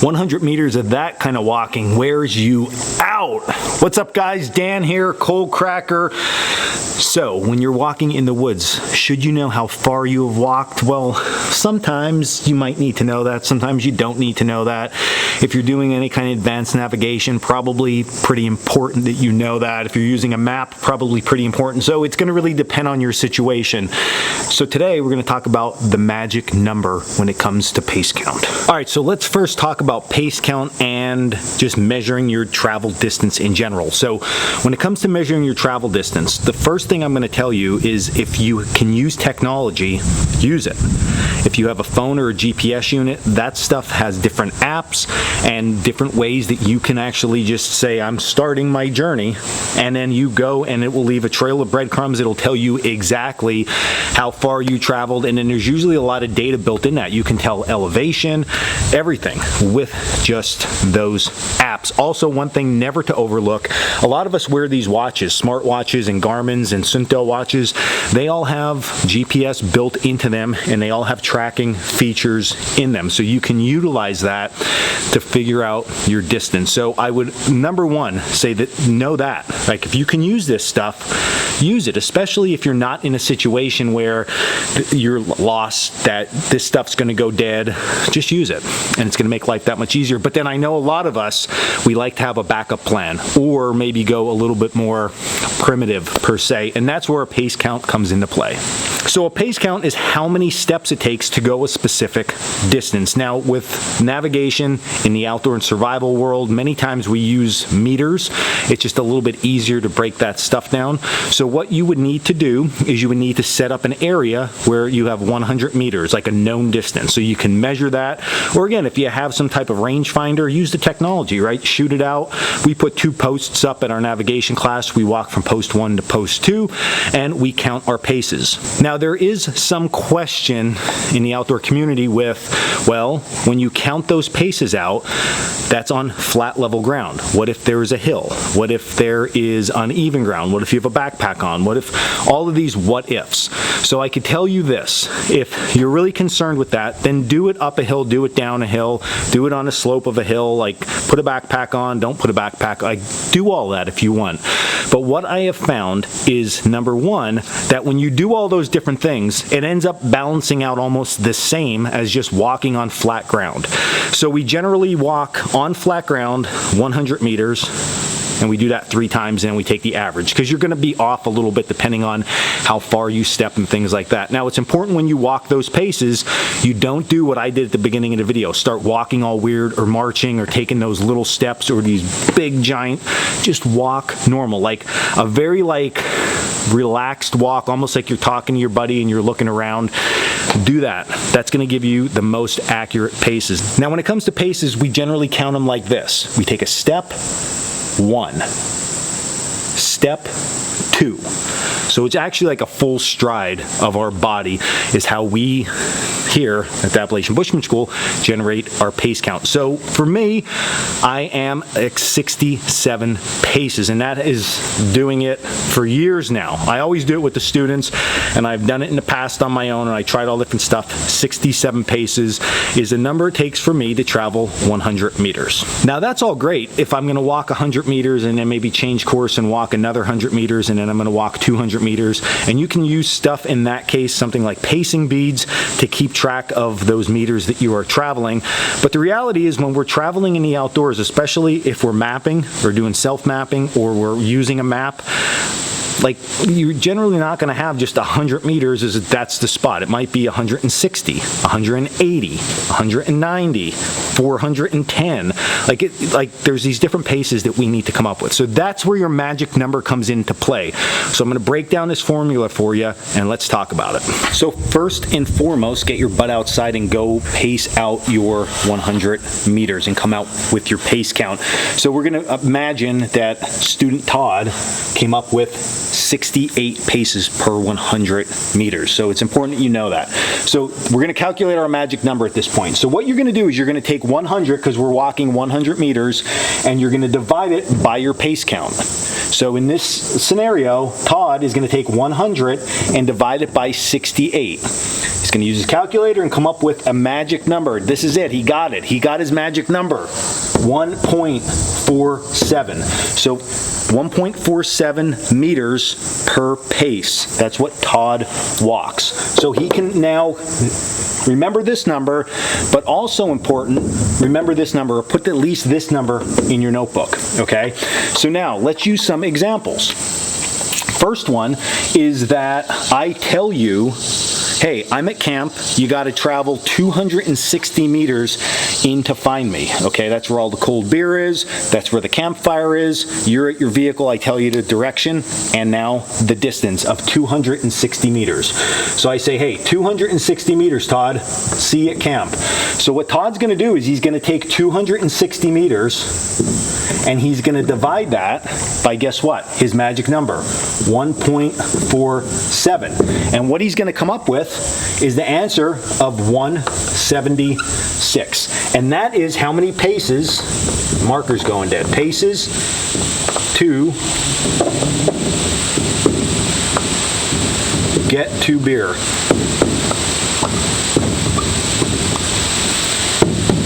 100 meters of that kind of walking wears you out. What's up, guys? Dan here, Coalcracker. So, when you're walking in the woods, should you know how far you have walked? Well, sometimes you might need to know that. Sometimes you don't need to know that. If you're doing any kind of advanced navigation, probably pretty important that you know that. If you're using a map, probably pretty important. So it's going to really depend on your situation. So today we're going to talk about the magic number when it comes to pace count. All right, so let's first talk about pace count and just measuring your travel distance in general. So when it comes to measuring your travel distance, the first thing I'm going to tell you is if you can use technology, use it. If you have a phone or a GPS unit, that stuff has different apps and different ways that you can actually just say, I'm starting my journey, and then you go and it will leave a trail of breadcrumbs. It'll tell you exactly how far you traveled, and then there's usually a lot of data built in that. You can tell elevation, everything with just those apps. Also, one thing never to overlook, a lot of us wear these watches, smart watches and Garmin's and Sunto watches. They all have GPS built into them, and they all have tracking features in them, so you can utilize that to figure out your distance. So I would, number one, say that know that. Like, if you can use this stuff, use it, especially if you're not in a situation where you're lost, that this stuff's going to go dead. Just use it, and it's going to make life that much easier. But then I know a lot of us, we like to have a backup plan, or maybe go a little bit more primitive per se, and that's where a pace count comes into play. So a pace count is how many steps it takes to go a specific distance. Now, with navigation in the outdoor and survival world, many times we use meters. It's just a little bit easier to break that stuff down. So what you would need to do is you would need to set up an area where you have 100 meters, like a known distance. So you can measure that. Or again, if you have some type of rangefinder, use the technology, right? Shoot it out. We put 2 posts up at our navigation class. We walk from post 1 to post 2, and we count our paces. Now, there is some question in the outdoor community with, well, when you count those paces out, that's on flat level ground. What if there is a hill? What if there is uneven ground? What if you have a backpack on? What if all of these what ifs? So I could tell you this, if you're really concerned with that, then do it up a hill, do it down a hill, do it on a slope of a hill, like put a backpack on, don't put a backpack, like do all that if you want. But what I have found is, number one, that when you do all those different things, it ends up balancing out almost the same as just walking on flat ground. So we generally walk on flat ground 100 meters, and we do that 3 times, and we take the average, because you're going to be off a little bit depending on how far you step and things like that. Now, it's important when you walk those paces, you don't do what I did at the beginning of the video, start walking all weird or marching or taking those little steps or these big giant. Just walk normal, like a very relaxed walk, almost like you're talking to your buddy and you're looking around. Do that. That's going to give you the most accurate paces. Now, when it comes to paces, we generally count them like this. We take a step, 1. Step 2. So it's actually like a full stride of our body is how we here at the Appalachian Bushman School generate our pace count. So for me, I am at 67 paces, and that is doing it for years now. I always do it with the students, and I've done it in the past on my own, and I tried all different stuff. 67 paces is the number it takes for me to travel 100 meters. Now, that's all great if I'm going to walk 100 meters and then maybe change course and walk another 100 meters, and then I'm going to walk 200 meters. And you can use stuff in that case, something like pacing beads, to keep track of those meters that you are traveling. But the reality is, when we're traveling in the outdoors, especially if we're mapping or doing self-mapping or we're using a map, like, you're generally not going to have just 100 meters as that's the spot. It might be 160, 180, 190, 410. Like there's these different paces that we need to come up with. So that's where your magic number comes into play. So I'm going to break down this formula for you, and let's talk about it. So first and foremost, get your butt outside and go pace out your 100 meters and come out with your pace count. So we're going to imagine that student Todd came up with 68 paces per 100 meters. So it's important that you know that. So we're going to calculate our magic number at this point. So what you're going to do is you're going to take 100, because we're walking 100 meters, and you're going to divide it by your pace count. So in this scenario, Todd is going to take 100 and divide it by 68. He's going to use his calculator and come up with a magic number. This is it. He got it. He got his magic number. 1.47. So 1.47 meters per pace. That's what Todd walks. So he can now remember this number, but also important, remember this number, or put at least this number in your notebook, okay? So now, let's use some examples. First one is that I tell you, hey, I'm at camp, you got to travel 260 meters in to find me. Okay, that's where all the cold beer is, that's where the campfire is, you're at your vehicle, I tell you the direction, and now the distance of 260 meters. So I say, hey, 260 meters, Todd, see you at camp. So what Todd's going to do is he's going to take 260 meters and he's going to divide that by, guess what, his magic number, 1.47. And what he's going to come up with is the answer of 176. And that is how many paces, marker's going dead, paces to get to beer.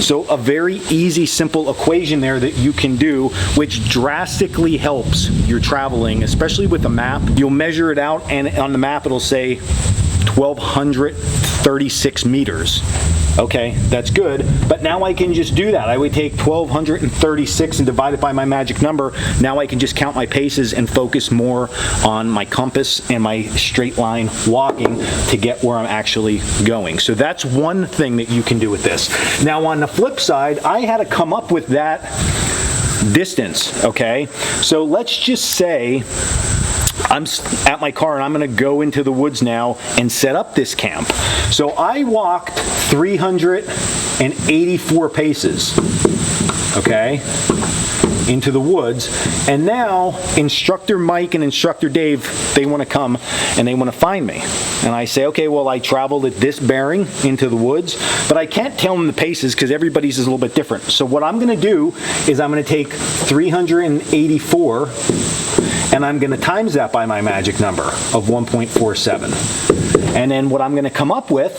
So a very easy, simple equation there that you can do, which drastically helps your traveling, especially with a map. You'll measure it out, and on the map it'll say 1,236 meters. Okay, that's good, but now I can just do that. I would take 1,236 and divide it by my magic number. Now I can just count my paces and focus more on my compass and my straight line walking to get where I'm actually going. So that's one thing that you can do with this. Now on the flip side, I had to come up with that distance, okay? So let's just say I'm at my car and I'm going to go into the woods now and set up this camp. So I walked 384 paces, okay, into the woods. And now Instructor Mike and Instructor Dave, they want to come and they want to find me. And I say, okay, well, I traveled at this bearing into the woods, but I can't tell them the paces because everybody's is a little bit different. So what I'm going to do is I'm going to take 384 and I'm going to times that by my magic number of 1.47. And then what I'm going to come up with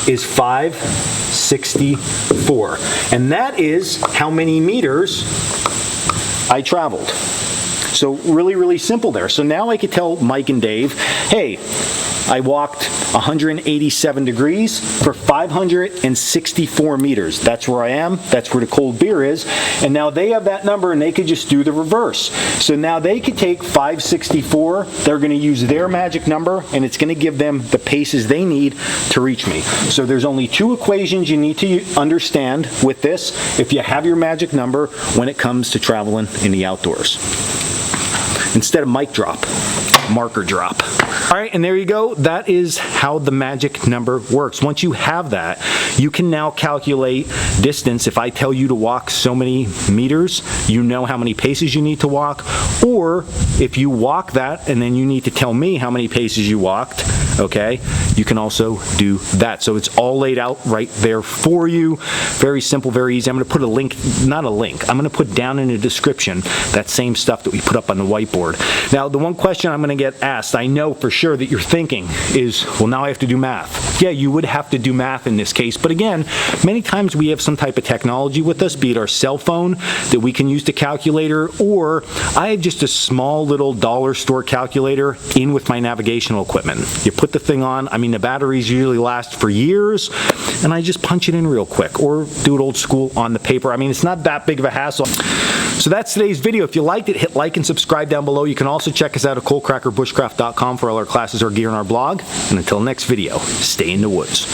is 564. And that is how many meters I traveled. So really, really simple there. So now I could tell Mike and Dave, hey, I walked 187 degrees for 564 meters. That's where I am. That's where the cold beer is. And now they have that number and they could just do the reverse. So now they could take 564. They're going to use their magic number and it's going to give them the paces they need to reach me. So there's only two equations you need to understand with this if you have your magic number when it comes to traveling in the outdoors. Instead of mic drop, marker drop. All right, and there you go. That is how the magic number works. Once you have that, you can now calculate distance. If I tell you to walk so many meters, you know how many paces you need to walk. Or if you walk that and then you need to tell me how many paces you walked, okay, you can also do that. So it's all laid out right there for you. Very simple, very easy. I'm going to put a link, not a link, I'm going to put down in the description that same stuff that we put up on the whiteboard. Now, the one question I'm going to get asked, I know for sure that you're thinking is, well, now I have to do math. Yeah, you would have to do math in this case, but again, many times we have some type of technology with us, be it our cell phone that we can use to calculator, or I have just a small little dollar store calculator in with my navigational equipment. You put the thing on, I mean, the batteries usually last for years, and I just punch it in real quick, or do it old school on the paper. I mean, it's not that big of a hassle. So that's today's video. If you liked it, hit like and subscribe down below. You can also check us out at Coalcracker, Bushcraft.com for all our classes, our gear, and our blog. And until next video, stay in the woods.